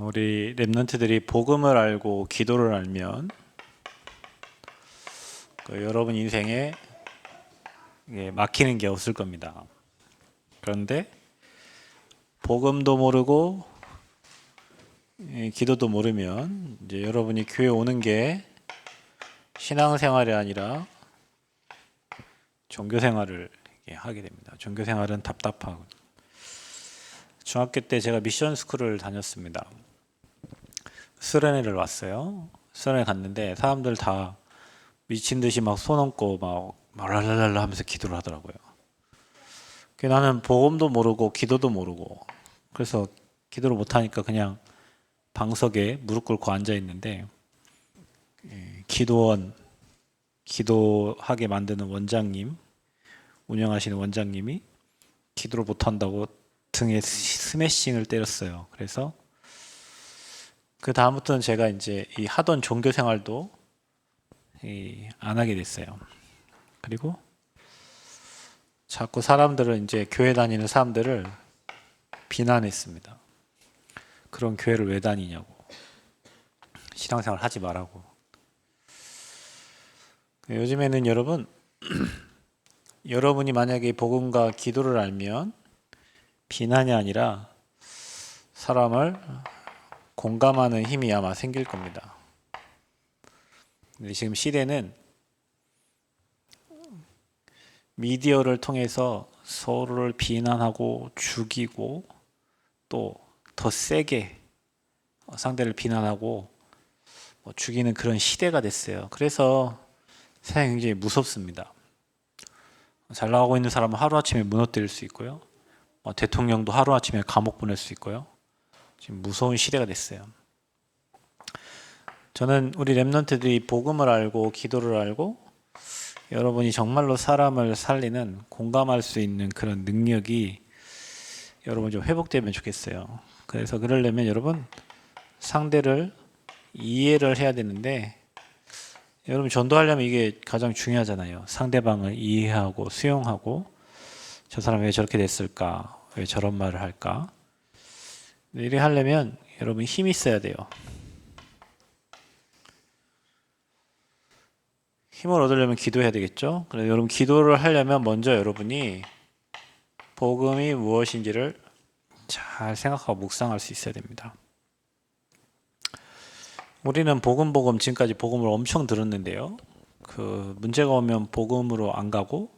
우리 랩런트들이 복음을 알고 기도를 알면 여러분 인생에 막히는 게 없을 겁니다. 그런데 복음도 모르고 기도도 모르면 이제 여러분이 교회 오는 게 신앙생활이 아니라 종교생활을 하게 됩니다. 종교생활은 답답하고. 중학교 때 제가 미션 스쿨을 다녔습니다. 수련회를 왔어요. 수련회 갔는데 사람들 다 미친 듯이 막 손 얹고 막 랄랄랄라 하면서 기도를 하더라고요. 나는 복음도 모르고 기도도 모르고 그래서 기도를 못 하니까 그냥 방석에 무릎 꿇고 앉아 있는데 기도하게 만드는 원장님, 운영하시는 원장님이 기도를 못 한다고 등에 스매싱을 때렸어요. 그래서 그 다음부터는 제가 이제 이 하던 종교 생활도 안 하게 됐어요. 그리고 자꾸 사람들은 이제 교회 다니는 사람들을 비난했습니다. 그런 교회를 왜 다니냐고. 신앙생활 하지 말라고. 요즘에는 여러분, 여러분이 만약에 복음과 기도를 알면 비난이 아니라 사람을 공감하는 힘이 아마 생길 겁니다. 근데 지금 시대는 미디어를 통해서 서로를 비난하고 죽이고 또 더 세게 상대를 비난하고 죽이는 그런 시대가 됐어요. 그래서 세상이 굉장히 무섭습니다. 잘 나가고 있는 사람은 하루아침에 무너뜨릴 수 있고요. 대통령도 하루아침에 감옥 보낼 수 있고요. 지금 무서운 시대가 됐어요. 저는 우리 랩런트들이 복음을 알고 기도를 알고 여러분이 정말로 사람을 살리는 공감할 수 있는 그런 능력이 여러분 좀 회복되면 좋겠어요. 그래서 그러려면 여러분 상대를 이해를 해야 되는데 여러분 전도하려면 이게 가장 중요하잖아요. 상대방을 이해하고 수용하고 저 사람 왜 저렇게 됐을까? 왜 저런 말을 할까? 이래 하려면 여러분 힘이 있어야 돼요. 힘을 얻으려면 기도해야 되겠죠? 그래서 여러분 기도를 하려면 먼저 여러분이 복음이 무엇인지를 잘 생각하고 묵상할 수 있어야 됩니다. 우리는 복음 지금까지 복음을 엄청 들었는데요. 그 문제가 오면 복음으로 안 가고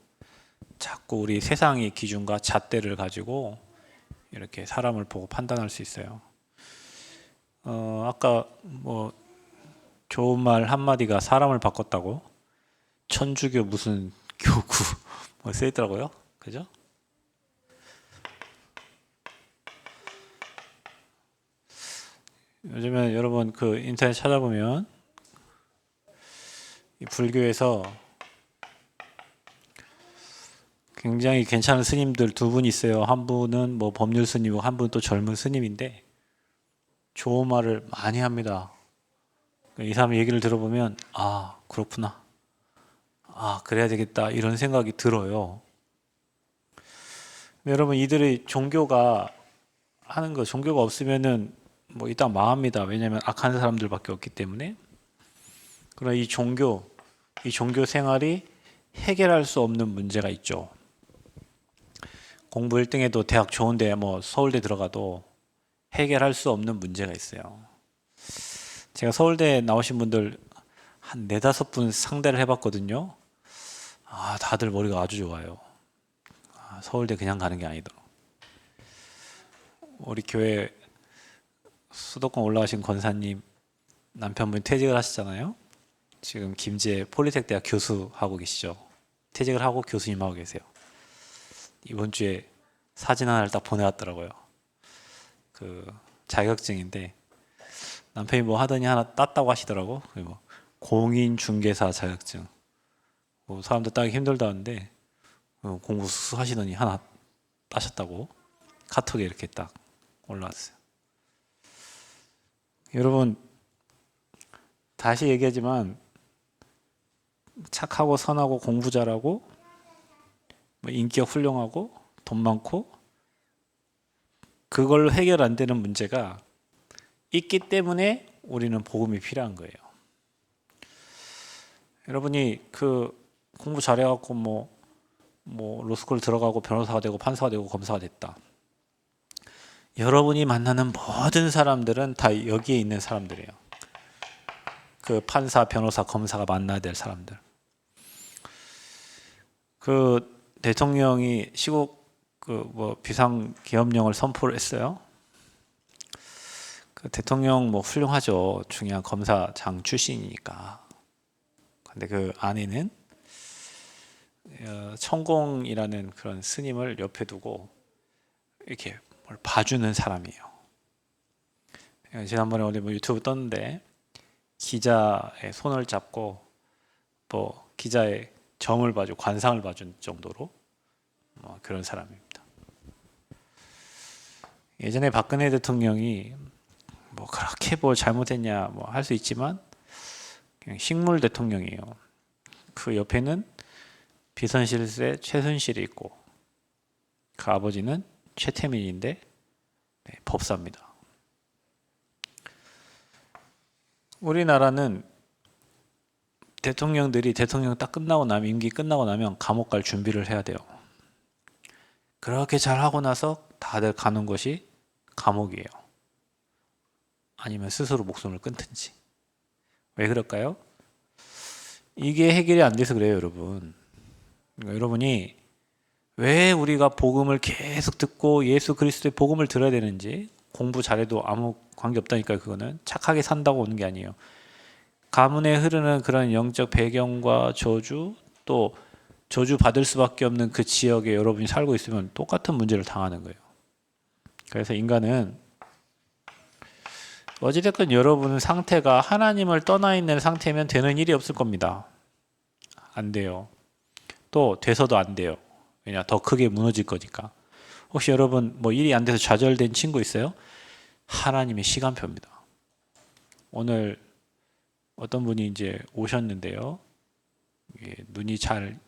자꾸 우리 세상의 기준과 잣대를 가지고 이렇게 사람을 보고 판단할 수 있어요. 아까 좋은 말 한마디가 사람을 바꿨다고 천주교 무슨 교구 써있더라고요. 그죠? 요즘에 여러분 그 인터넷 찾아보면 이 불교에서 굉장히 괜찮은 스님들 두 분 있어요. 한 분은 법률 스님이고 한 분은 또 젊은 스님인데 좋은 말을 많이 합니다. 이 사람 얘기를 들어보면 그렇구나. 그래야 되겠다 이런 생각이 들어요. 여러분 이들의 종교가 하는 거 종교가 없으면은 이따 망합니다. 왜냐하면 악한 사람들밖에 없기 때문에. 그러나 이 종교 생활이 해결할 수 없는 문제가 있죠. 공부 1등해도 대학 좋은데 서울대 들어가도 해결할 수 없는 문제가 있어요. 제가 서울대 나오신 분들 한 4-5분 상대를 해봤거든요. 다들 머리가 아주 좋아요. 서울대 그냥 가는 게 아니더라고. 우리 교회 수도권 올라가신 권사님 남편분이 퇴직을 하시잖아요. 지금 김제 폴리텍 대학 교수하고 계시죠. 퇴직을 하고 교수님 하고 계세요. 이번 주에 사진 하나를 딱 보내왔더라고요. 그 자격증인데 남편이 하더니 하나 땄다고 하시더라고. 그리고 공인중개사 자격증. 사람들 따기 힘들다는데 공부 하시더니 하나 따셨다고 카톡에 이렇게 딱 올라왔어요. 여러분 다시 얘기하지만 착하고 선하고 공부 잘하고 인기가 훌륭하고 돈 많고 그걸로 해결 안 되는 문제가 있기 때문에 우리는 복음이 필요한 거예요. 여러분이 그 공부 잘해갖고 뭐 로스쿨 들어가고 변호사가 되고 판사가 되고 검사가 됐다. 여러분이 만나는 모든 사람들은 다 여기에 있는 사람들이에요. 그 판사, 변호사, 검사가 만나야 될 사람들. 그 대통령이 시국 비상기업령을 선포를 했어요. 그 대통령 훌륭하죠. 중요한 검사장 출신이니까. 근데 그 안에는 천공이라는 그런 스님을 옆에 두고 이렇게 뭘 봐주는 사람이에요. 지난번에 어디 유튜브 떴는데 기자의 손을 잡고 기자의 점을 봐주고 관상을 봐준 정도로 그런 사람입니다. 예전에 박근혜 대통령이 그렇게 잘못했냐 할 수 있지만 그냥 식물 대통령이에요. 그 옆에는 비선실세 최순실이 있고 그 아버지는 최태민인데 법사입니다. 우리나라는 대통령들이 대통령 딱 끝나고 나면 임기 끝나고 나면 감옥 갈 준비를 해야 돼요. 그렇게 잘하고 나서 다들 가는 것이 감옥이에요. 아니면 스스로 목숨을 끊든지. 왜 그럴까요? 이게 해결이 안 돼서 그래요, 여러분. 그러니까 여러분이 왜 우리가 복음을 계속 듣고 예수 그리스도의 복음을 들어야 되는지, 공부 잘해도 아무 관계 없다니까요. 그거는 착하게 산다고 오는 게 아니에요. 가문에 흐르는 그런 영적 배경과 저주, 또 저주 받을 수밖에 없는 그 지역에 여러분이 살고 있으면 똑같은 문제를 당하는 거예요. 그래서 인간은 어찌됐건 여러분 상태가 하나님을 떠나 있는 상태면 되는 일이 없을 겁니다. 안 돼요. 또 돼서도 안 돼요. 왜냐, 더 크게 무너질 거니까. 혹시 여러분 일이 안 돼서 좌절된 친구 있어요? 하나님의 시간표입니다. 오늘 어떤 분이 이제 오셨는데요. 눈이 잘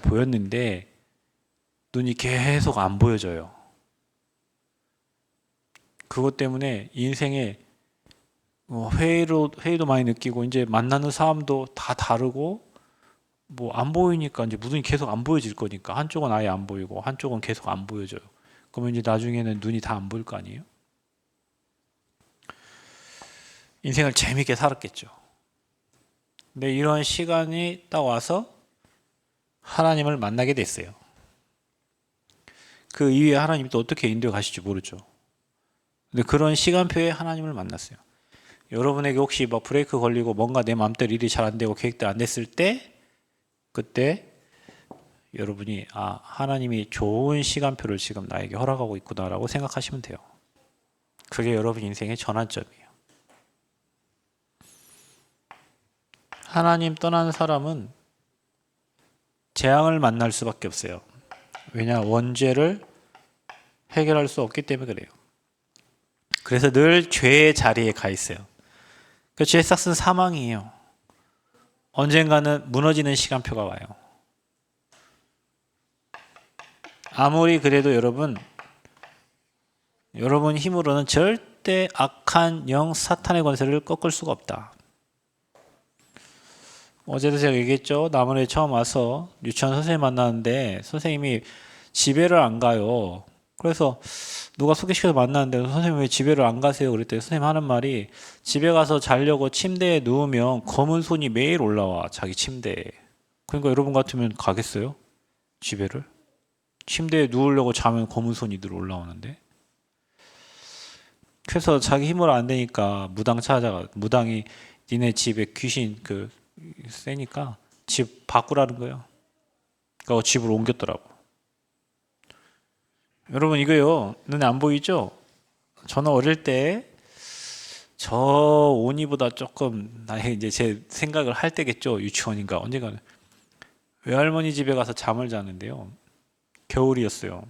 보였는데 눈이 계속 안 보여져요. 그것 때문에 인생에 회의도 많이 느끼고 이제 만나는 사람도 다 다르고 안 보이니까 이제 눈이 계속 안 보여질 거니까 한쪽은 아예 안 보이고 한쪽은 계속 안 보여져요. 그러면 이제 나중에는 눈이 다 안 보일 거 아니에요? 인생을 재밌게 살았겠죠. 근데 이런 시간이 딱 와서 하나님을 만나게 됐어요. 그 이후에 하나님이 또 어떻게 인도해 가실지 모르죠. 근데 그런 시간표에 하나님을 만났어요. 여러분에게 혹시 브레이크 걸리고 뭔가 내 마음대로 일이 잘 안 되고 계획대로 안 됐을 때 그때 여러분이 하나님이 좋은 시간표를 지금 나에게 허락하고 있구나라고 생각하시면 돼요. 그게 여러분 인생의 전환점이에요. 하나님 떠난 사람은 재앙을 만날 수밖에 없어요. 왜냐, 원죄를 해결할 수 없기 때문에 그래요. 그래서 늘 죄의 자리에 가 있어요. 그 죄의 싹은 사망이에요. 언젠가는 무너지는 시간표가 와요. 아무리 그래도 여러분 힘으로는 절대 악한 영 사탄의 권세를 꺾을 수가 없다. 어제도 제가 얘기했죠. 남원에 처음 와서 유치원 선생님 만났는데 선생님이 집에를 안 가요. 그래서 누가 소개시켜서 만났는데 선생님 왜 집에를 안 가세요? 그랬더니 선생님 하는 말이 집에 가서 자려고 침대에 누우면 검은 손이 매일 올라와, 자기 침대에. 그러니까 여러분 같으면 가겠어요? 집에를? 침대에 누우려고 자면 검은 손이 늘 올라오는데. 그래서 자기 힘으로 안 되니까 무당 찾아가. 무당이 니네 집에 귀신 세니까 집 바꾸라는 거예요. 그러니까 집으로 옮겼더라고. 여러분 이거요, 눈에 안 보이죠? 저는 어릴 때 저 오니보다 조금 나이 이제 제 생각을 할 때겠죠. 유치원인가 언젠가 외할머니 집에 가서 잠을 자는데요. 겨울이었어요.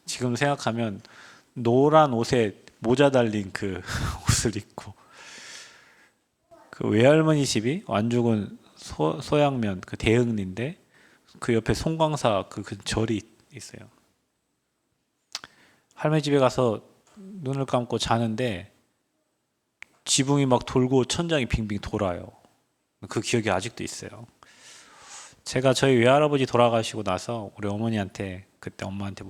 지금 생각하면 노란 옷에 모자 달린 그 옷을 입고 그 외할머니 집이 완주군 소양면 그 대흥리인데 그 옆에 송광사 그 절이 있어요. 할머니 집에 가서 눈을 감고 자는데 지붕이 막 돌고 천장이 빙빙 돌아요. 그 기억이 아직도 있어요. 제가 저희 외할아버지 돌아가시고 나서 우리 어머니한테 그때 엄마한테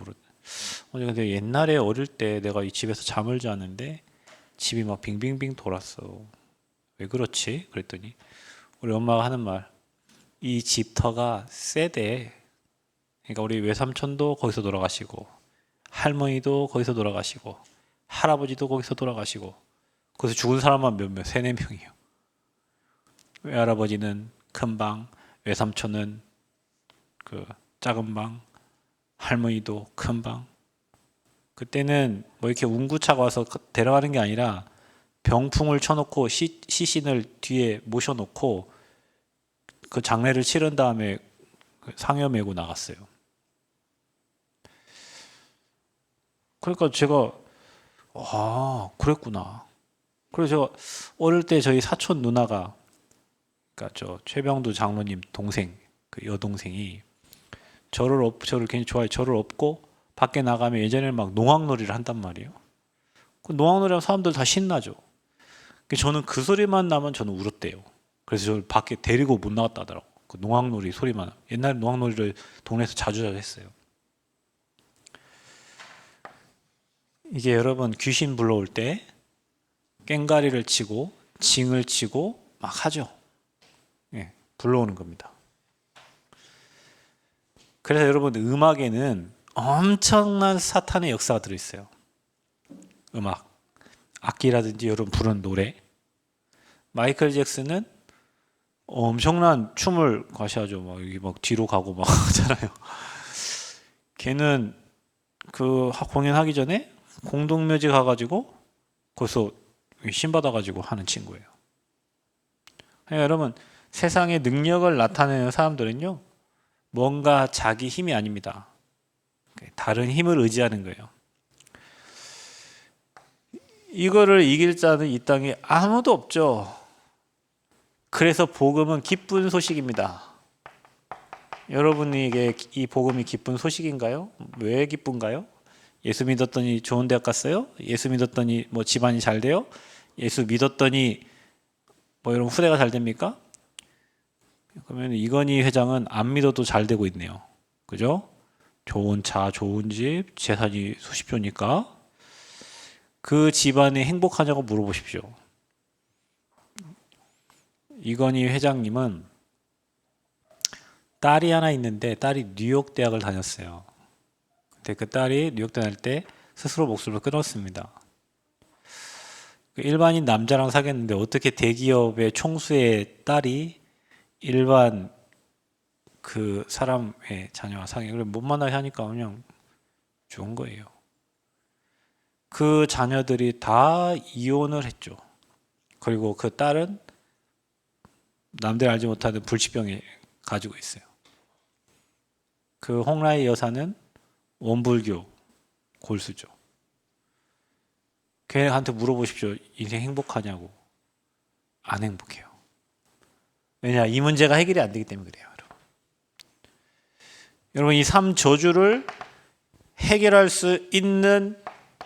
어머니 근데 옛날에 어릴 때 내가 이 집에서 잠을 자는데 집이 막 빙빙빙 돌았어. 왜 그렇지? 그랬더니 우리 엄마가 하는 말, 이 집터가 세대. 그러니까 우리 외삼촌도 거기서 돌아가시고 할머니도 거기서 돌아가시고 할아버지도 거기서 돌아가시고 거기서 죽은 사람만 몇몇 세네 명이요. 외할아버지는 큰 방, 외삼촌은 그 작은 방, 할머니도 큰 방. 그때는 뭐 이렇게 운구차가 와서 데려가는 게 아니라 병풍을 쳐놓고 시신을 뒤에 모셔놓고 그 장례를 치른 다음에 상여 메고 나갔어요. 그러니까 제가 그랬구나. 그래서 제가 어릴 때 저희 사촌 누나가 그러니까 저 최병두 장로님 동생 그 여동생이 저를 굉장히 좋아해. 저를 업고 밖에 나가면 예전에는 막 농악놀이를 한단 말이에요. 그 농악놀이 하면 사람들 다 신나죠. 저는 그 소리만 나면 저는 울었대요. 그래서 저를 밖에 데리고 못 나갔다 하더라고. 그 농악놀이 소리만. 옛날에 농악놀이를 동네에서 자주 했어요. 이게 여러분 귀신 불러올 때 꽹가리를 치고 징을 치고 막 하죠. 예, 불러오는 겁니다. 그래서 여러분 음악에는 엄청난 사탄의 역사가 들어있어요. 음악, 악기라든지 여러분 부르는 노래. 마이클 잭슨은 엄청난 춤을 과시하죠. 막 여기 막 뒤로 가고 막 하잖아요. 걔는 그 공연하기 전에 공동묘지 가가지고 거기서 신 받아가지고 하는 친구예요. 그러니까 여러분 세상의 능력을 나타내는 사람들은요 뭔가 자기 힘이 아닙니다. 다른 힘을 의지하는 거예요. 이거를 이길 자는 이 땅에 아무도 없죠. 그래서 복음은 기쁜 소식입니다. 여러분에게 이 복음이 기쁜 소식인가요? 왜 기쁜가요? 예수 믿었더니 좋은 대학 갔어요? 예수 믿었더니 뭐 집안이 잘 돼요? 예수 믿었더니 뭐 여러분 후대가 잘 됩니까? 그러면 이건희 회장은 안 믿어도 잘 되고 있네요. 그죠? 좋은 차, 좋은 집, 재산이 수십조니까 그 집안이 행복하냐고 물어보십시오. 이건희 회장님은 딸이 하나 있는데 딸이 뉴욕 대학을 다녔어요. 근데 그 딸이 뉴욕 다닐 때 스스로 목숨을 끊었습니다. 일반인 남자랑 사귀었는데 어떻게 대기업의 총수의 딸이 일반 그 사람의 자녀와 사귀어 못 만나게 하니까 그냥 죽은 거예요. 그 자녀들이 다 이혼을 했죠. 그리고 그 딸은 남들이 알지 못하는 불치병에 가지고 있어요. 그 홍라이 여사는 원불교 골수죠. 걔한테 물어보십시오. 인생 행복하냐고. 안 행복해요. 왜냐? 이 문제가 해결이 안 되기 때문에 그래요. 여러분 이 3저주를 해결할 수 있는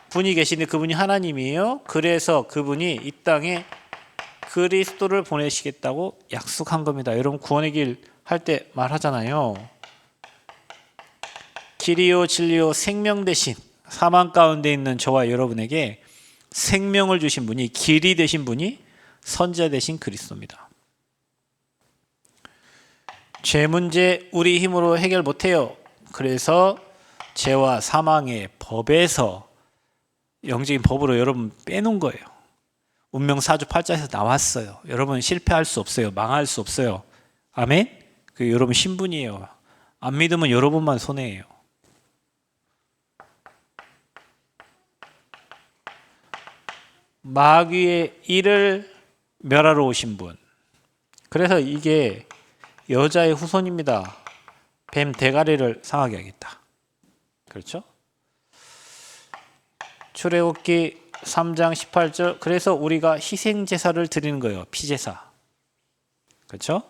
분이 계신데 그분이 하나님이에요. 그래서 그분이 이 땅에 그리스도를 보내시겠다고 약속한 겁니다. 여러분 구원의 길 할 때 말하잖아요. 길이요 진리요 생명 대신 사망 가운데 있는 저와 여러분에게 생명을 주신 분이 길이 되신 분이 선지자 되신 그리스도입니다. 죄 문제 우리 힘으로 해결 못해요. 그래서 죄와 사망의 법에서 영적인 법으로 여러분 빼놓은 거예요. 운명 사주팔자에서 나왔어요. 여러분 실패할 수 없어요. 망할 수 없어요. 아멘? 그 여러분 신분이에요. 안 믿으면 여러분만 손해예요. 마귀의 일을 멸하러 오신 분. 그래서 이게 여자의 후손입니다. 뱀 대가리를 상하게 하겠다. 그렇죠? 출애굽기 3장 18절. 그래서 우리가 희생 제사를 드리는 거예요. 피제사. 그렇죠?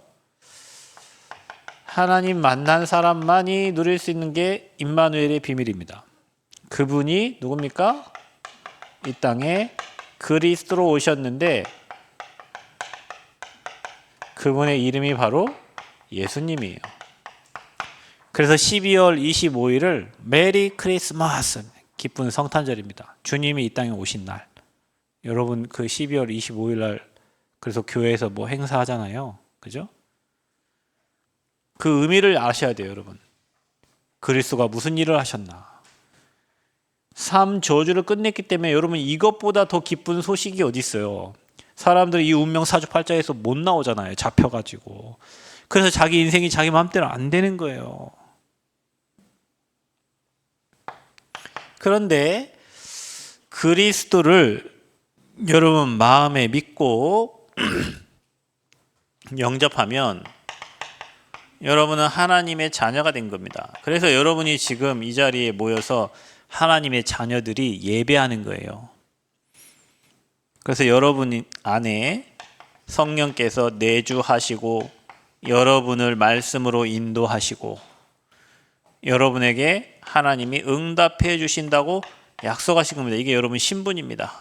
하나님 만난 사람만이 누릴 수 있는 게 임마누엘의 비밀입니다. 그분이 누굽니까? 이 땅에 그리스도로 오셨는데 그분의 이름이 바로 예수님이에요. 그래서 12월 25일을 메리 크리스마스, 기쁜 성탄절입니다. 주님이 이 땅에 오신 날. 여러분 그 12월 25일 날 그래서 교회에서 뭐 행사하잖아요. 그죠? 그 의미를 아셔야 돼요, 여러분. 그리스도가 무슨 일을 하셨나. 삶 저주를 끝냈기 때문에 여러분 이것보다 더 기쁜 소식이 어디 있어요. 사람들이 이 운명 사주팔자에서 못 나오잖아요. 잡혀가지고. 그래서 자기 인생이 자기 마음대로 안 되는 거예요. 그런데 그리스도를 여러분 마음에 믿고 영접하면 여러분은 하나님의 자녀가 된 겁니다. 그래서 여러분이 지금 이 자리에 모여서 하나님의 자녀들이 예배하는 거예요. 그래서 여러분 안에 성령께서 내주하시고 여러분을 말씀으로 인도하시고 여러분에게 하나님이 응답해 주신다고 약속하신 겁니다. 이게 여러분 신분입니다.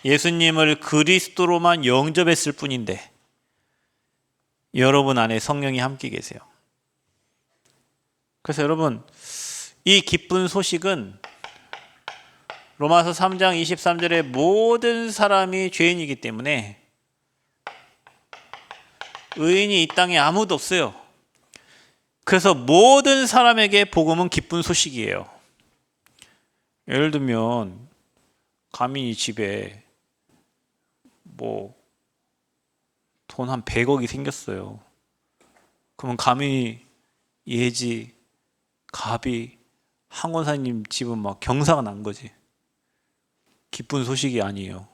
예수님을 그리스도로만 영접했을 뿐인데 여러분 안에 성령이 함께 계세요. 그래서 여러분 이 기쁜 소식은 로마서 3장 23절에 모든 사람이 죄인이기 때문에 의인이 이 땅에 아무도 없어요. 그래서 모든 사람에게 복음은 기쁜 소식이에요. 예를 들면 가민이 집에 뭐 돈 한 100억이 생겼어요. 그러면 가민이, 예지, 갑이, 한 권사님 집은 막 경사가 난 거지. 기쁜 소식이 아니에요.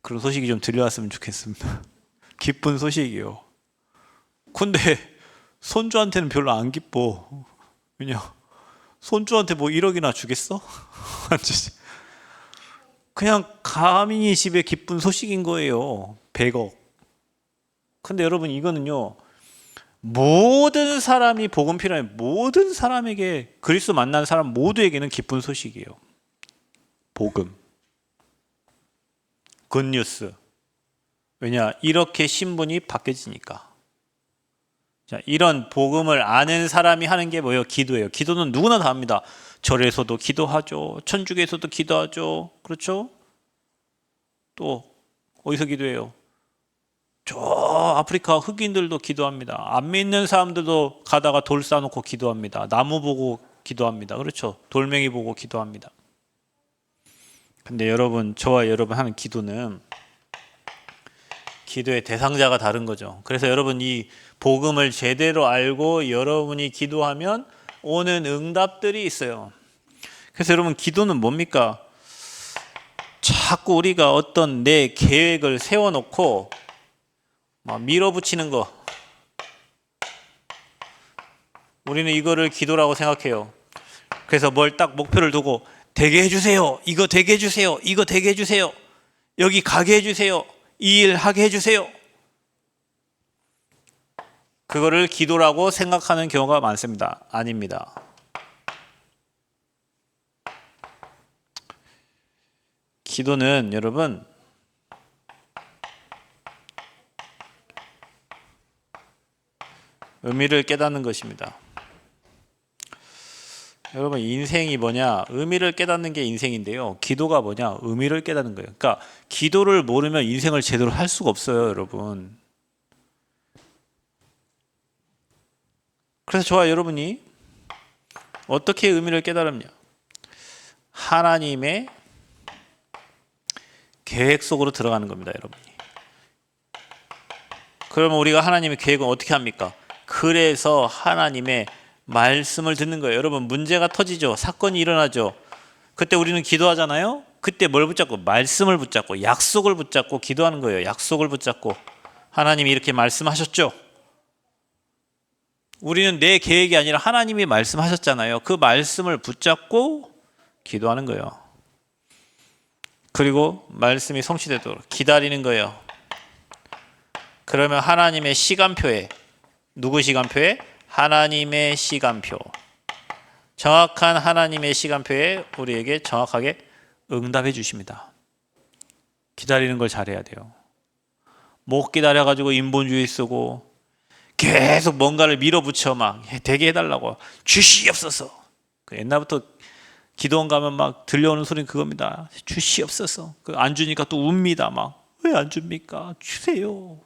그런 소식이 좀 들려왔으면 좋겠습니다. 기쁜 소식이요. 근데 손주한테는 별로 안 기뻐. 왜냐? 손주한테 뭐 1억이나 주겠어? 그냥 가민이 집에 기쁜 소식인 거예요. 100억. 근데 여러분 이거는요. 모든 사람이 복음 필요해. 모든 사람에게 그리스도 만난 사람 모두에게는 기쁜 소식이에요. 복음. 굿뉴스. 왜냐? 이렇게 신분이 바뀌어지니까. 자, 이런 복음을 아는 사람이 하는 게 뭐예요? 기도예요. 기도는 누구나 다 합니다. 절에서도 기도하죠. 천주교에서도 기도하죠. 그렇죠? 또 어디서 기도해요? 저 아프리카 흑인들도 기도합니다. 안 믿는 사람들도 가다가 돌 쌓아놓고 기도합니다. 나무 보고 기도합니다. 그렇죠? 돌멩이 보고 기도합니다. 근데 여러분, 저와 여러분 하는 기도는 기도의 대상자가 다른 거죠. 그래서 여러분 이 복음을 제대로 알고 여러분이 기도하면 오는 응답들이 있어요. 그래서 여러분 기도는 뭡니까? 자꾸 우리가 어떤 내 계획을 세워놓고 막 밀어붙이는 거. 우리는 이거를 기도라고 생각해요. 그래서 뭘 딱 목표를 두고 되게 해주세요. 이거 되게 해주세요. 이거 되게 해주세요. 여기 가게 해주세요. 이 일 하게 해주세요. 그거를 기도라고 생각하는 경우가 많습니다. 아닙니다. 기도는 여러분 의미를 깨닫는 것입니다. 여러분 인생이 뭐냐? 의미를 깨닫는 게 인생인데요. 기도가 뭐냐? 의미를 깨닫는 거예요. 그러니까 기도를 모르면 인생을 제대로 할 수가 없어요, 여러분. 그래서 저와 여러분이 어떻게 의미를 깨달으냐? 하나님의 계획 속으로 들어가는 겁니다, 여러분이. 그러면 우리가 하나님의 계획은 어떻게 합니까? 그래서 하나님의 말씀을 듣는 거예요. 여러분 문제가 터지죠. 사건이 일어나죠. 그때 우리는 기도하잖아요. 그때 뭘 붙잡고? 말씀을 붙잡고 약속을 붙잡고 기도하는 거예요. 약속을 붙잡고 하나님이 이렇게 말씀하셨죠. 우리는 내 계획이 아니라 하나님이 말씀하셨잖아요. 그 말씀을 붙잡고 기도하는 거예요. 그리고 말씀이 성취되도록 기다리는 거예요. 그러면 하나님의 시간표에, 누구 시간표에? 하나님의 시간표. 정확한 하나님의 시간표에 우리에게 정확하게 응답해 주십니다. 기다리는 걸 잘해야 돼요. 못 기다려가지고 인본주의 쓰고 계속 뭔가를 밀어붙여 막 되게 해달라고 주시옵소서. 옛날부터 기도원 가면 막 들려오는 소리는 그겁니다. 주시옵소서. 안 주니까 또 웁니다. 막 왜 안 줍니까? 주세요.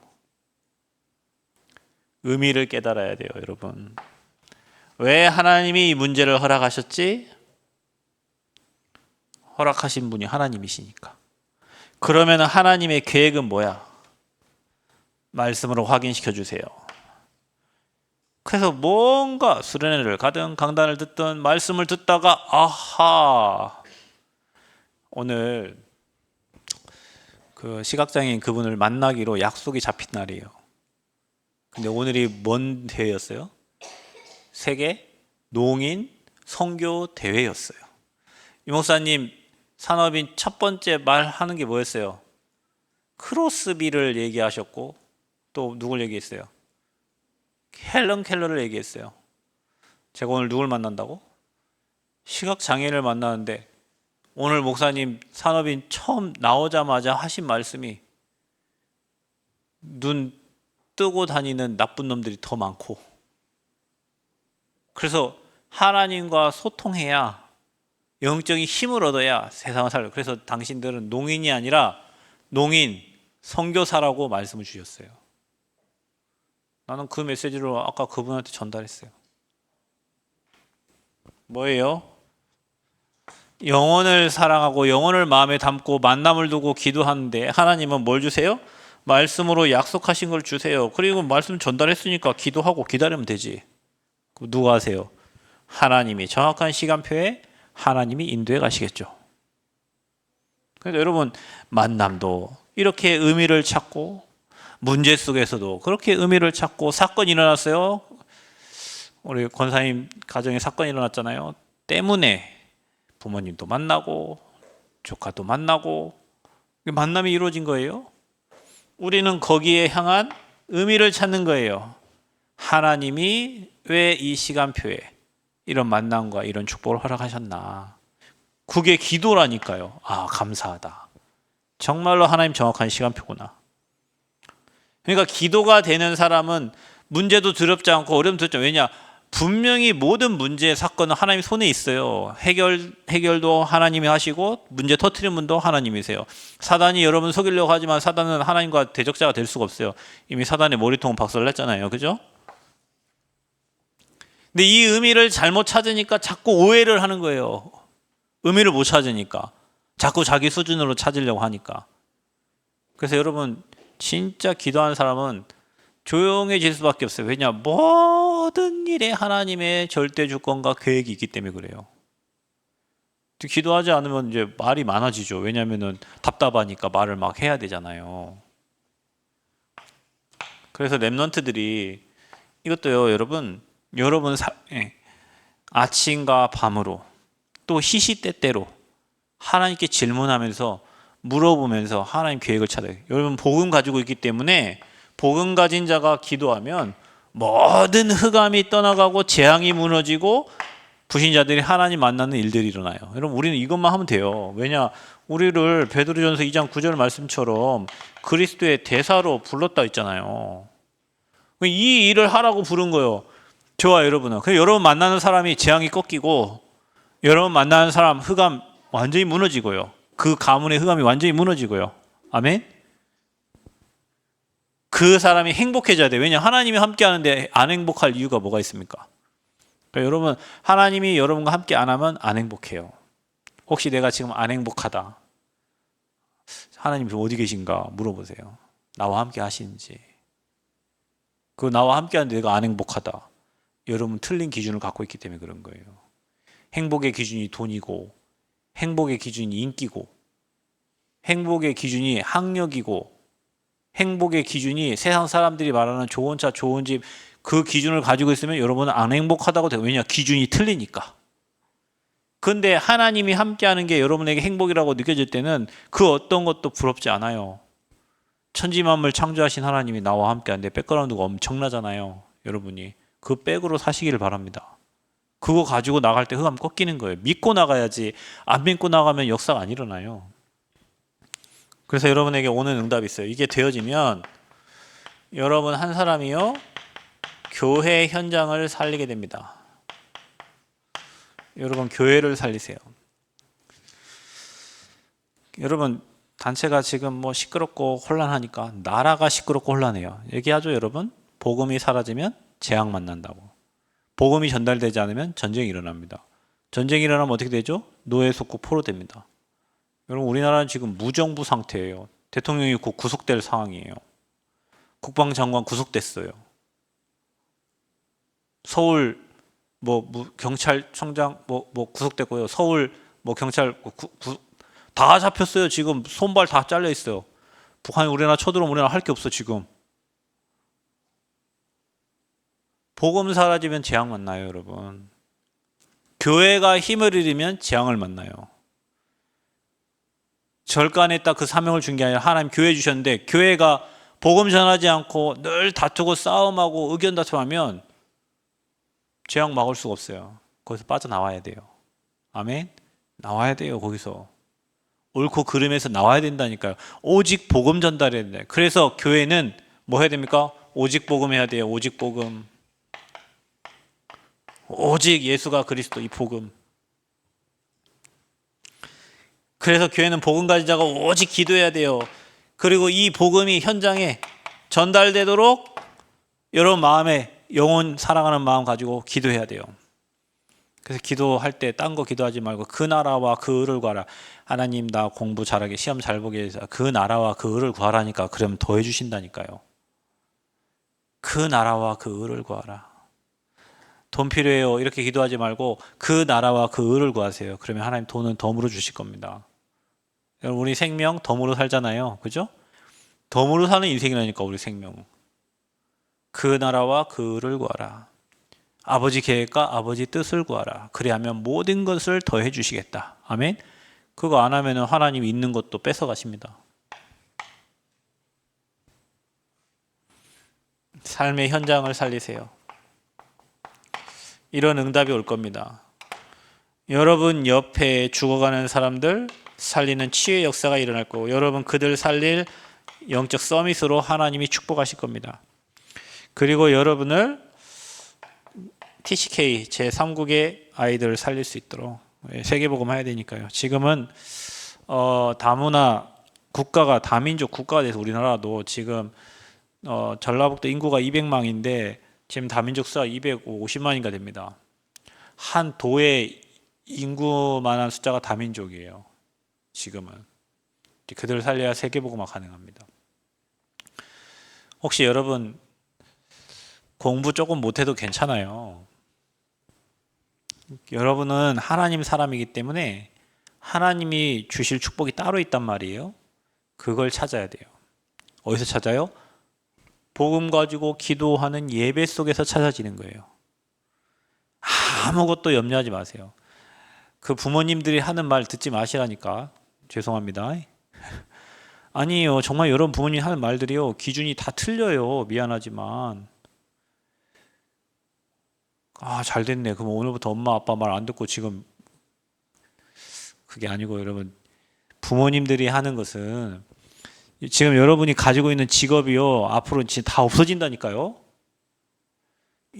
의미를 깨달아야 돼요, 여러분. 왜 하나님이 이 문제를 허락하셨지? 허락하신 분이 하나님이시니까. 그러면 하나님의 계획은 뭐야? 말씀으로 확인시켜 주세요. 그래서 뭔가 수련회를 가든 강단을 듣든 말씀을 듣다가 아하, 오늘 그 시각장애인 그분을 만나기로 약속이 잡힌 날이에요. 근데 오늘이 뭔 대회였어요? 세계 농인 선교 대회였어요. 이 목사님 산업인 첫 번째 말하는 게 뭐였어요? 크로스비를 얘기하셨고 또 누굴 얘기했어요? 헬런 켈러를 얘기했어요. 제가 오늘 누굴 만난다고? 시각장애인을 만나는데 오늘 목사님 산업인 처음 나오자마자 하신 말씀이 눈 뜨고 다니는 나쁜 놈들이 더 많고, 그래서 하나님과 소통해야 영적인 힘을 얻어야 세상을 살려. 그래서 당신들은 농인이 아니라 농인 선교사라고 말씀을 주셨어요. 나는 그 메시지로 아까 그분한테 전달했어요. 뭐예요? 영혼을 사랑하고 영혼을 마음에 담고 만남을 두고 기도하는데 하나님은 뭘 주세요? 말씀으로 약속하신 걸 주세요. 그리고 말씀 전달했으니까 기도하고 기다리면 되지. 누가 하세요? 하나님이 정확한 시간표에 하나님이 인도해 가시겠죠. 그래서 여러분 만남도 이렇게 의미를 찾고 문제 속에서도 그렇게 의미를 찾고 사건이 일어났어요. 우리 권사님 가정에 사건이 일어났잖아요. 때문에 부모님도 만나고 조카도 만나고 만남이 이루어진 거예요. 우리는 거기에 향한 의미를 찾는 거예요. 하나님이 왜 이 시간표에 이런 만남과 이런 축복을 허락하셨나. 그게 기도라니까요. 아, 감사하다. 정말로 하나님 정확한 시간표구나. 그러니까 기도가 되는 사람은 문제도 두렵지 않고 어려움도 두렵지 않고, 왜냐? 분명히 모든 문제 사건은 하나님 손에 있어요. 해결도 하나님이 하시고 문제 터트리는 분도 하나님이세요. 사단이 여러분 속이려고 하지만 사단은 하나님과 대적자가 될 수가 없어요. 이미 사단의 머리통은 박살냈잖아요. 그죠? 근데 이 의미를 잘못 찾으니까 자꾸 오해를 하는 거예요. 의미를 못 찾으니까. 자꾸 자기 수준으로 찾으려고 하니까. 그래서 여러분 진짜 기도하는 사람은 조용해질 수밖에 없어요. 왜냐? 모든 일에 하나님의 절대 주권과 계획이 있기 때문에 그래요. 기도하지 않으면 이제 말이 많아지죠. 왜냐하면은 답답하니까 말을 막 해야 되잖아요. 그래서 렘넌트들이 이것도요, 여러분 아침과 밤으로 또 시시때때로 하나님께 질문하면서 물어보면서 하나님 계획을 찾아요. 여러분 복음 가지고 있기 때문에 복음 가진 자가 기도하면 모든 흑암이 떠나가고 재앙이 무너지고 불신자들이 하나님 만나는 일들이 일어나요. 여러분 우리는 이것만 하면 돼요. 왜냐? 우리를 베드로전서 2장 9절 말씀처럼 그리스도의 대사로 불렀다 했잖아요. 이 일을 하라고 부른 거예요. 저와 여러분은. 그래서 여러분 만나는 사람이 재앙이 꺾이고 여러분 만나는 사람 흑암 완전히 무너지고요. 그 가문의 흑암이 완전히 무너지고요. 아멘? 그 사람이 행복해져야 돼요. 왜냐? 하나님이 함께 하는데 안 행복할 이유가 뭐가 있습니까? 그러니까 여러분 하나님이 여러분과 함께 안 하면 안 행복해요. 혹시 내가 지금 안 행복하다. 하나님 어디 계신가 물어보세요. 나와 함께 하시는지. 그 나와 함께 하는데 내가 안 행복하다. 여러분 틀린 기준을 갖고 있기 때문에 그런 거예요. 행복의 기준이 돈이고 행복의 기준이 인기고 행복의 기준이 학력이고 행복의 기준이 세상 사람들이 말하는 좋은 차, 좋은 집, 그 기준을 가지고 있으면 여러분은 안 행복하다고 돼요. 왜냐? 기준이 틀리니까. 근데 하나님이 함께하는 게 여러분에게 행복이라고 느껴질 때는 그 어떤 것도 부럽지 않아요. 천지만물 창조하신 하나님이 나와 함께하는데 백그라운드가 엄청나잖아요. 여러분이. 그 백으로 사시기를 바랍니다. 그거 가지고 나갈 때 흑암 꺾이는 거예요. 믿고 나가야지. 안 믿고 나가면 역사가 안 일어나요. 그래서 여러분에게 오는 응답이 있어요. 이게 되어지면 여러분 한 사람이요 교회 현장을 살리게 됩니다. 여러분 교회를 살리세요. 여러분 단체가 지금 뭐 시끄럽고 혼란하니까 나라가 시끄럽고 혼란해요. 얘기하죠 여러분. 복음이 사라지면 재앙 만난다고. 복음이 전달되지 않으면 전쟁이 일어납니다. 전쟁이 일어나면 어떻게 되죠? 노예 속국 포로됩니다. 여러분 우리나라는 지금 무정부 상태예요. 대통령이 곧 구속될 상황이에요. 국방장관 구속됐어요. 서울 경찰청장 구속됐고요. 서울 경찰 다 잡혔어요. 지금 손발 다 잘려 있어요. 북한이 우리나라 쳐들어오면 우리나라 할 게 없어 지금. 복음 사라지면 재앙 만나요, 여러분. 교회가 힘을 잃으면 재앙을 만나요. 절간에 딱 그 사명을 준 게 아니라 하나님 교회 주셨는데 교회가 복음 전하지 않고 늘 다투고 싸움하고 의견 다툼하면 재앙 막을 수가 없어요. 거기서 빠져나와야 돼요. 아멘? 나와야 돼요, 거기서. 옳고 그름에서 나와야 된다니까요. 오직 복음 전달해야 된다. 그래서 교회는 뭐 해야 됩니까? 오직 복음 해야 돼요. 오직 복음. 오직 예수가 그리스도 이 복음. 그래서 교회는 복음 가진 자가 오직 기도해야 돼요. 그리고 이 복음이 현장에 전달되도록 여러분 마음에 영혼 사랑하는 마음 가지고 기도해야 돼요. 그래서 기도할 때 딴 거 기도하지 말고 그 나라와 그 의를 구하라. 하나님 나 공부 잘하게 시험 잘 보게 해서 그 나라와 그 의를 구하라니까. 그러면 더해 주신다니까요. 그 나라와 그 의를 구하라. 돈 필요해요 이렇게 기도하지 말고 그 나라와 그 의를 구하세요. 그러면 하나님 돈은 덤으로 주실 겁니다. 여러분 우리 생명 덤으로 살잖아요. 그죠? 덤으로 사는 인생이라니까 우리 생명. 그 나라와 그 의를 구하라. 아버지 계획과 아버지 뜻을 구하라. 그리하면 모든 것을 더해 주시겠다. 아멘. 그거 안 하면 하나님이 있는 것도 뺏어 가십니다. 삶의 현장을 살리세요. 이런 응답이 올 겁니다. 여러분 옆에 죽어가는 사람들 살리는 치유의 역사가 일어날 거고 여러분 그들 살릴 영적 서밋으로 하나님이 축복하실 겁니다. 그리고 여러분을 TCK 제3국의 아이들을 살릴 수 있도록 세계복음 해야 되니까요. 지금은 다문화 국가가 다민족 국가가 돼서 우리나라도 지금 전라북도 인구가 200만인데 지금 다민족 수가 250만인가 됩니다. 한 도의 인구만한 숫자가 다민족이에요. 지금은 그들을 살려야 세계복음화 가능합니다. 혹시 여러분 공부 조금 못해도 괜찮아요. 여러분은 하나님 사람이기 때문에 하나님이 주실 축복이 따로 있단 말이에요. 그걸 찾아야 돼요. 어디서 찾아요? 복음 가지고 기도하는 예배 속에서 찾아지는 거예요. 아무것도 염려하지 마세요. 그 부모님들이 하는 말 듣지 마시라니까. 죄송합니다. 아니에요. 정말 여러분 부모님 하는 말들이요. 기준이 다 틀려요. 미안하지만. 잘 됐네. 그럼 오늘부터 엄마 아빠 말 안 듣고 지금 그게 아니고 여러분 부모님들이 하는 것은 지금 여러분이 가지고 있는 직업이요. 앞으로 진짜 다 없어진다니까요.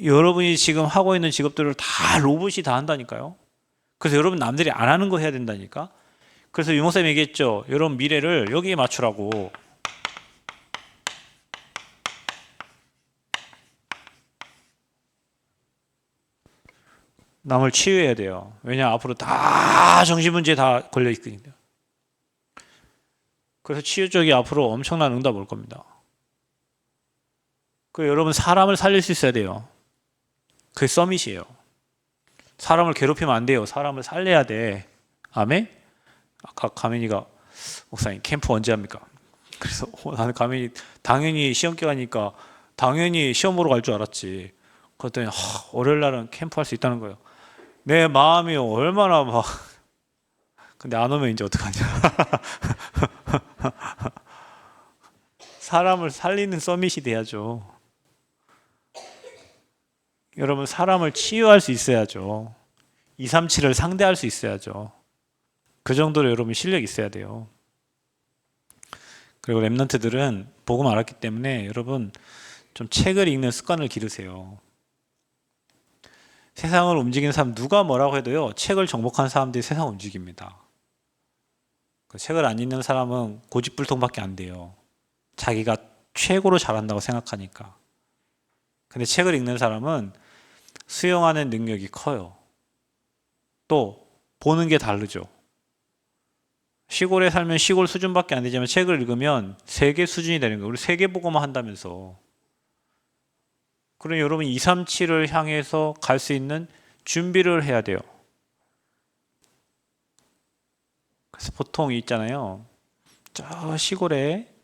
여러분이 지금 하고 있는 직업들을 다 로봇이 다 한다니까요. 그래서 여러분 남들이 안 하는 거 해야 된다니까. 그래서 유목사님 얘기했죠. 여러분 미래를 여기에 맞추라고. 남을 치유해야 돼요. 왜냐 앞으로 다 정신문제에 다 걸려 있거든요. 그래서 치유 쪽이 앞으로 엄청난 응답 올 겁니다. 그 여러분 사람을 살릴 수 있어야 돼요. 그게 서밋이에요. 사람을 괴롭히면 안 돼요. 사람을 살려야 돼. 아멘? 아까 가민이가 목사님 캠프 언제 합니까? 그래서 나는 가민이 당연히 시험 기간이니까 당연히 시험 보러 갈 줄 알았지. 그랬더니 월요일 날은 캠프 할 수 있다는 거예요. 내 마음이 얼마나 막 근데 안 오면 이제 어떡하냐. 사람을 살리는 서밋이 돼야죠. 여러분 사람을 치유할 수 있어야죠. 237을 상대할 수 있어야죠. 그 정도로 여러분 실력이 있어야 돼요. 그리고 랩런트들은 복음 알았기 때문에 여러분 좀 책을 읽는 습관을 기르세요. 세상을 움직이는 사람 누가 뭐라고 해도요, 책을 정복한 사람들이 세상을 움직입니다. 책을 안 읽는 사람은 고집불통밖에 안 돼요. 자기가 최고로 잘한다고 생각하니까. 근데 책을 읽는 사람은 수용하는 능력이 커요. 또 보는 게 다르죠. 시골에 살면 시골 수준밖에 안 되지만 책을 읽으면 세계 수준이 되는 거예요. 우리 세계 보고만 한다면서. 그럼 여러분 237을 향해서 갈 수 있는 준비를 해야 돼요. 그래서 보통 있잖아요. 저 시골에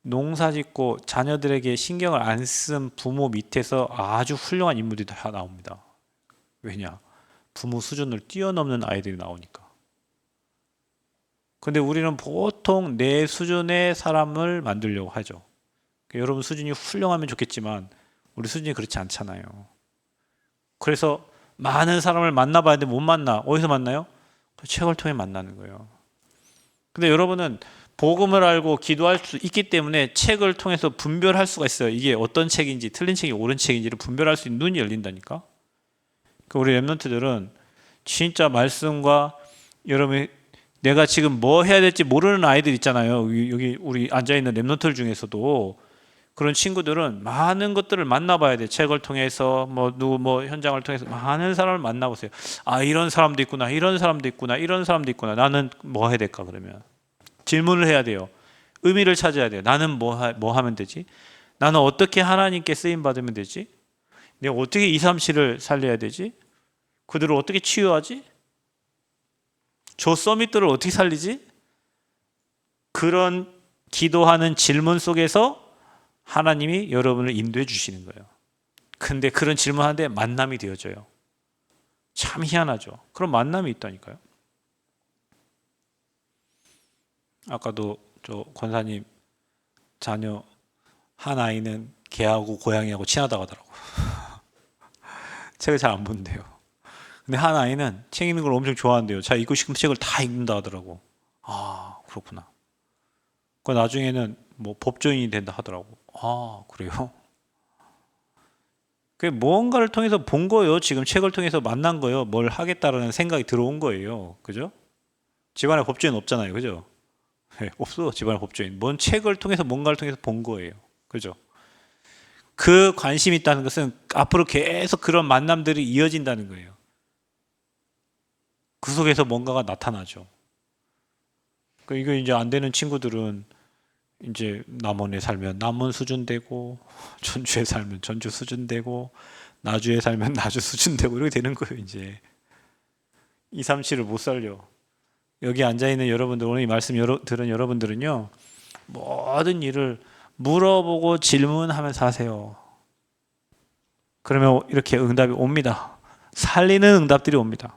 농사 짓고 자녀들에게 신경을 안 쓴 부모 밑에서 아주 훌륭한 인물들이 다 나옵니다. 왜냐? 부모 수준을 뛰어넘는 아이들이 나오니까. 근데 우리는 보통 내 수준의 사람을 만들려고 하죠. 여러분 수준이 훌륭하면 좋겠지만 우리 수준이 그렇지 않잖아요. 그래서 많은 사람을 만나봐야 되는데 못 만나. 어디서 만나요? 책을 통해 만나는 거예요. 근데 여러분은 복음을 알고 기도할 수 있기 때문에 책을 통해서 분별할 수가 있어요. 이게 어떤 책인지 틀린 책이 옳은 책인지를 분별할 수 있는 눈이 열린다니까. 우리 랩런트들은 진짜 말씀과 여러분 내가 지금 뭐 해야 될지 모르는 아이들 있잖아요. 여기 우리 앉아있는 랩런트들 중에서도 그런 친구들은 많은 것들을 만나봐야 돼. 책을 통해서 뭐 현장을 통해서 많은 사람을 만나보세요. 아, 이런 사람도 있구나, 이런 사람도 있구나, 이런 사람도 있구나. 나는 뭐 해야 될까? 그러면 질문을 해야 돼요. 의미를 찾아야 돼요. 나는 뭐 하면 되지? 나는 어떻게 하나님께 쓰임 받으면 되지? 내가 어떻게 237을 살려야 되지? 그들을 어떻게 치유하지? 저 서밋들을 어떻게 살리지? 그런 기도하는 질문 속에서 하나님이 여러분을 인도해 주시는 거예요. 근데 그런 질문하는데 만남이 되어져요. 참 희한하죠. 그런 만남이 있다니까요. 아까도 저 권사님 자녀 한 아이는 개하고 고양이하고 친하다고 하더라고요. 책을 잘 안 본대요. 근데 한 아이는 책 읽는 걸 엄청 좋아한대요. 자기가 읽고 싶은 책을 다 읽는다 하더라고. 아, 그렇구나. 그 나중에는 뭐 법조인이 된다 하더라고. 아, 그래요? 그 뭔가를 통해서 본 거예요. 지금 책을 통해서 만난 거예요. 뭘 하겠다라는 생각이 들어온 거예요. 그죠? 집안에 법조인 없잖아요. 그죠? 네, 없어. 집안에 법조인. 뭔 책을 통해서 뭔가를 통해서 본 거예요. 그죠? 그 관심이 있다는 것은 앞으로 계속 그런 만남들이 이어진다는 거예요. 그 속에서 뭔가가 나타나죠. 이거 이제 안 되는 친구들은 이제 남원에 살면 남원 수준 되고, 전주에 살면 전주 수준 되고, 나주에 살면 나주 수준 되고, 이렇게 되는 거예요. 이제 237을 못 살려. 여기 앉아 있는 여러분들, 오늘 이 말씀 들은 여러분들은요, 모든 일을 물어보고 질문하면서 하세요. 그러면 이렇게 응답이 옵니다. 살리는 응답들이 옵니다.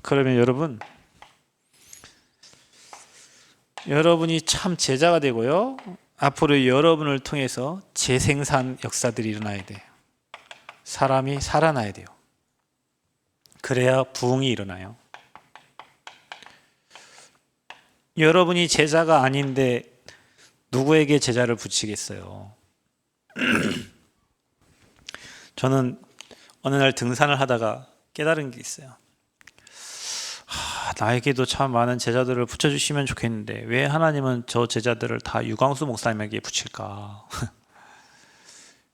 그러면 여러분이 참 제자가 되고요. 앞으로 여러분을 통해서 재생산 역사들이 일어나야 돼요. 사람이 살아나야 돼요. 그래야 부흥이 일어나요. 여러분이 제자가 아닌데 누구에게 제자를 붙이겠어요? 저는 어느 날 등산을 하다가 깨달은 게 있어요. 나에게도 참 많은 제자들을 붙여주시면 좋겠는데 왜 하나님은 저 제자들을 다 유광수 목사님에게 붙일까?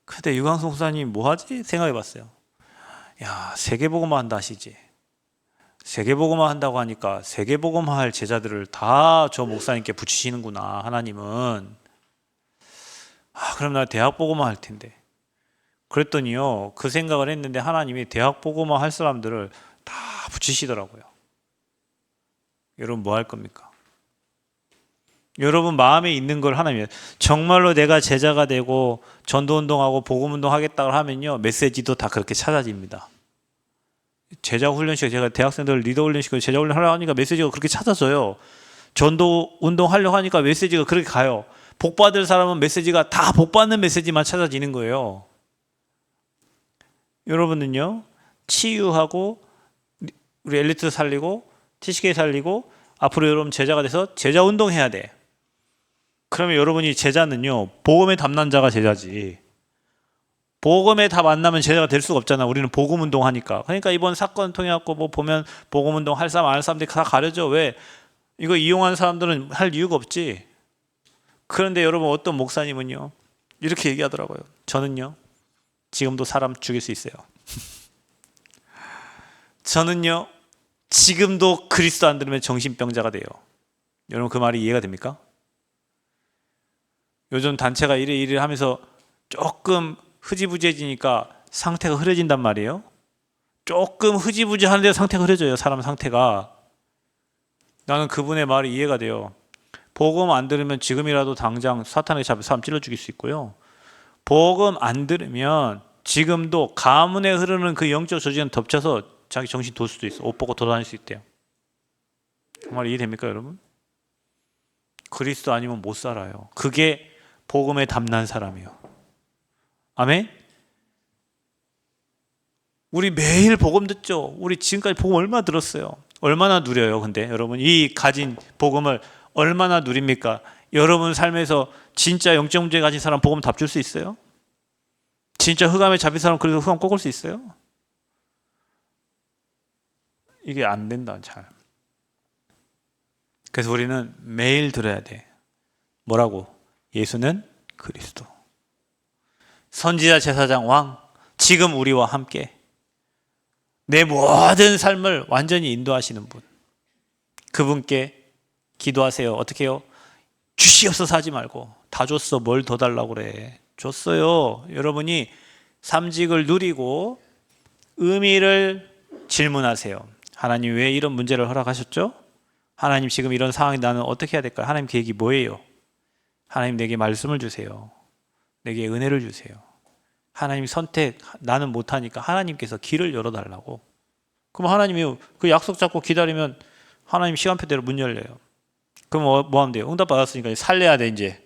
근데 유광수 목사님 뭐하지? 생각해봤어요. 야, 세계복음화 한다 하시지. 세계복음화 한다고 하니까 세계복음화 할 제자들을 다 저 목사님께 붙이시는구나, 하나님은. 그럼 나 대학복음화 할 텐데. 그랬더니요, 그 생각을 했는데 하나님이 대학복음화 할 사람들을 다 붙이시더라고요. 여러분 뭐 할 겁니까? 여러분 마음에 있는 걸 하나님, 정말로 내가 제자가 되고 전도운동하고 복음운동 하겠다고 하면요, 메시지도 다 그렇게 찾아집니다. 제자 훈련식, 제가 대학생들 리더 훈련식 제자 훈련 하려고 하니까 메시지가 그렇게 찾아져요. 전도운동 하려고 하니까 메시지가 그렇게 가요. 복 받을 사람은 메시지가 다 복 받는 메시지만 찾아지는 거예요. 여러분은요 치유하고 우리 엘리트 살리고 TCK 살리고 앞으로 여러분 제자가 돼서 제자 운동해야 돼. 그러면 여러분이 제자는요 복음의 담당자가 제자지. 복음의 답 안 나면 제자가 될 수가 없잖아. 우리는 복음 운동하니까. 그러니까 이번 사건 통해 갖고 뭐 보면 복음 운동 할 사람 안 할 사람들이 다 가려져. 왜? 이거 이용한 사람들은 할 이유가 없지. 그런데 여러분 어떤 목사님은요 이렇게 얘기하더라고요. 저는요 지금도 사람 죽일 수 있어요. 저는요 지금도 그리스도 안 들으면 정신병자가 돼요. 여러분 그 말이 이해가 됩니까? 요즘 단체가 이래 하면서 조금 흐지부지해지니까 상태가 흐려진단 말이에요. 조금 흐지부지하는데 상태가 흐려져요. 사람 상태가. 나는 그분의 말이 이해가 돼요. 복음 안 들으면 지금이라도 당장 사탄에게 잡혀 사람 찔러 죽일 수 있고요. 복음 안 들으면 지금도 가문에 흐르는 그 영적 저주는 덮쳐서 자기 정신 돌 수도 있어. 옷 벗고 돌아다닐 수 있대요. 그 말 이해됩니까 여러분? 그리스도 아니면 못 살아요. 그게 복음에 담난 사람이요. 아멘? 우리 매일 복음 듣죠? 우리 지금까지 복음 얼마나 들었어요? 얼마나 누려요? 근데 여러분 이 가진 복음을 얼마나 누립니까? 여러분 삶에서 진짜 영적 문제 가진 사람 복음 답 줄 수 있어요? 진짜 흑암에 잡힌 사람 그래도 흑암 꺾을 수 있어요? 이게 안 된다 잘. 그래서 우리는 매일 들어야 돼. 뭐라고? 예수는 그리스도. 선지자 제사장 왕 지금 우리와 함께 내 모든 삶을 완전히 인도하시는 분. 그분께 기도하세요. 어떻게 해요? 주시옵소서 하지 말고 다 줬어. 뭘 더 달라고 그래. 줬어요. 여러분이 삼직을 누리고 의미를 질문하세요. 하나님 왜 이런 문제를 허락하셨죠? 하나님 지금 이런 상황이 나는 어떻게 해야 될까요? 하나님 계획이 뭐예요? 하나님 내게 말씀을 주세요. 내게 은혜를 주세요. 하나님 선택 나는 못하니까 하나님께서 길을 열어달라고. 그럼 하나님이 그 약속 잡고 기다리면 하나님 시간표대로 문 열려요. 그럼 뭐 하면 돼요? 응답 받았으니까 살려야 돼. 이제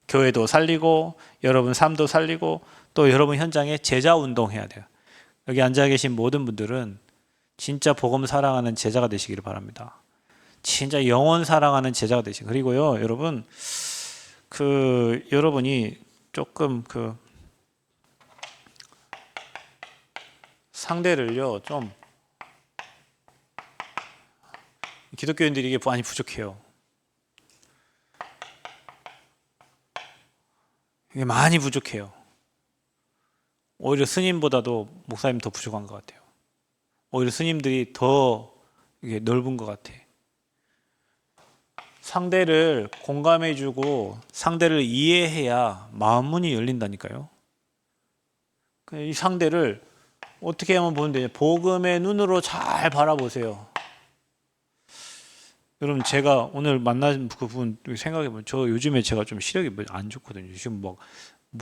교회도 살리고 여러분 삶도 살리고 또 여러분 현장에 제자 운동해야 돼요. 여기 앉아 계신 모든 분들은 진짜 복음 사랑하는 제자가 되시기를 바랍니다. 진짜 영원 사랑하는 제자가 되시고. 그리고요 여러분 여러분이 조금 상대를요 좀 기독교인들이 이게 많이 부족해요. 이게 많이 부족해요. 오히려 스님보다도 목사님 더 부족한 것 같아요. 오히려 스님들이 더 이게 넓은 것 같아. 상대를 공감해주고 상대를 이해해야 마음 문이 열린다니까요. 이 상대를 어떻게 하면 보는데 복음의 눈으로 잘 바라보세요. 여러분 제가 오늘 만난 그분 생각해보면 저 요즘에 제가 좀 시력이 안 좋거든요. 지금 뭐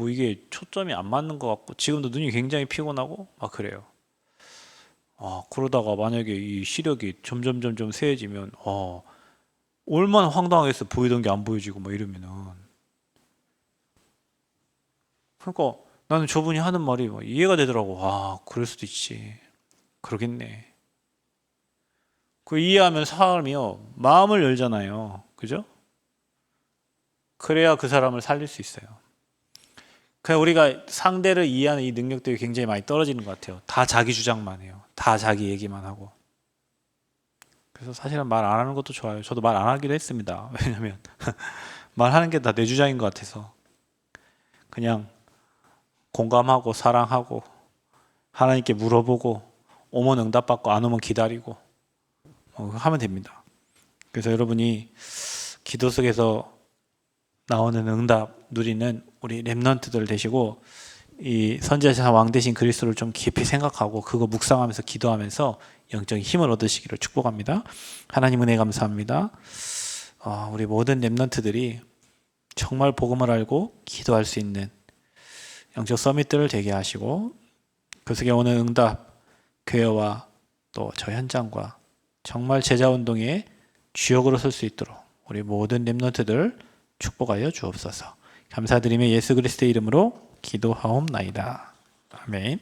이게 초점이 안 맞는 것 같고 지금도 눈이 굉장히 피곤하고 막 그래요. 그러다가 만약에 이 시력이 점점 세해지면 얼마나 황당하겠어. 보이던 게 안 보여지고 막 이러면은. 그러니까 나는 저분이 하는 말이 이해가 되더라고. 그럴 수도 있지. 그러겠네. 그 이해하면 사람이요 마음을 열잖아요. 그죠? 그래야 그 사람을 살릴 수 있어요. 그냥 우리가 상대를 이해하는 이 능력들이 굉장히 많이 떨어지는 것 같아요. 다 자기 주장만 해요. 다 자기 얘기만 하고. 그래서 사실은 말 안 하는 것도 좋아요. 저도 말 안 하기로 했습니다. 왜냐면 말하는 게 다 내 주장인 것 같아서. 그냥 공감하고 사랑하고 하나님께 물어보고 오면 응답받고 안 오면 기다리고 하면 됩니다. 그래서 여러분이 기도 속에서 나오는 응답 누리는 우리 렘넌트들 되시고 이 선지자 왕 대신 그리스도를 좀 깊이 생각하고 그거 묵상하면서 기도하면서 영적인 힘을 얻으시기를 축복합니다. 하나님 은혜 감사합니다. 우리 모든 렘넌트들이 정말 복음을 알고 기도할 수 있는 영적 서밋들을 되게 하시고 그 속에 오는 응답 교회와 또 저 현장과 정말 제자운동의 주역으로 설 수 있도록 우리 모든 렘넌트들 축복하여 주옵소서. 감사드리며 예수 그리스도의 이름으로 기도하옵나이다. 아멘.